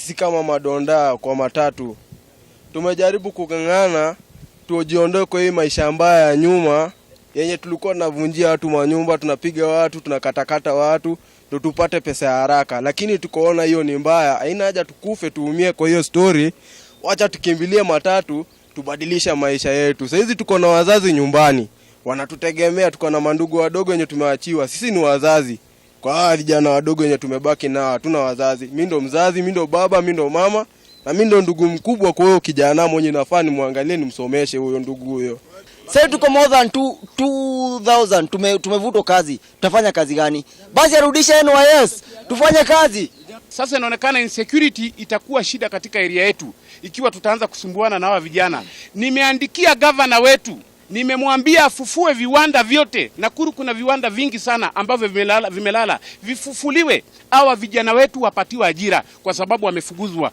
sisi kama madonda kwa matatu tumejaribu kung'ang'ana tujiondoe kwa hii maisha mbaya ya nyuma yenye tulikuwa tunavunjia watu manyumba, tunapiga watu, tunakatakata watu ndio tupate pesa ya haraka, lakini tukoona hiyo ni mbaya. Haina haja tukufe tuumie kwa hiyo story. Wacha tukimbilie matatu tubadilisha maisha yetu. Sasa hizi tuko na wazazi nyumbani wanatutegemea, tuko na mandugu wadogo wenye tumeachiwa. Sisi ni wazazi kwa vijana wadogo wenye tumebaki nao, hatuna wazazi. Mimi ndo mzazi, mimi ndo baba, mimi ndo mama na mimi ndo ndugu mkubwa kwa hiyo kijana mwenye nafaa nimwangalie nimsomeshe huyo ndugu huyo. Sasa tuko more than 2000 tumevutwa kazi. Tutafanya kazi gani? Basi arudishe NYS tufanye kazi. Sasa inaonekana insecurity itakuwa shida katika area yetu ikiwa tutaanza kusumbuana na hawa vijana. Nimeandikia governor wetu, nimemwambia afufue viwanda vyote. Nakuru kuna viwanda vingi sana ambavyo vimelala, vifufuliwe. Hawa vijana wetu wapatiwe ajira kwa sababu wamefukuzwa.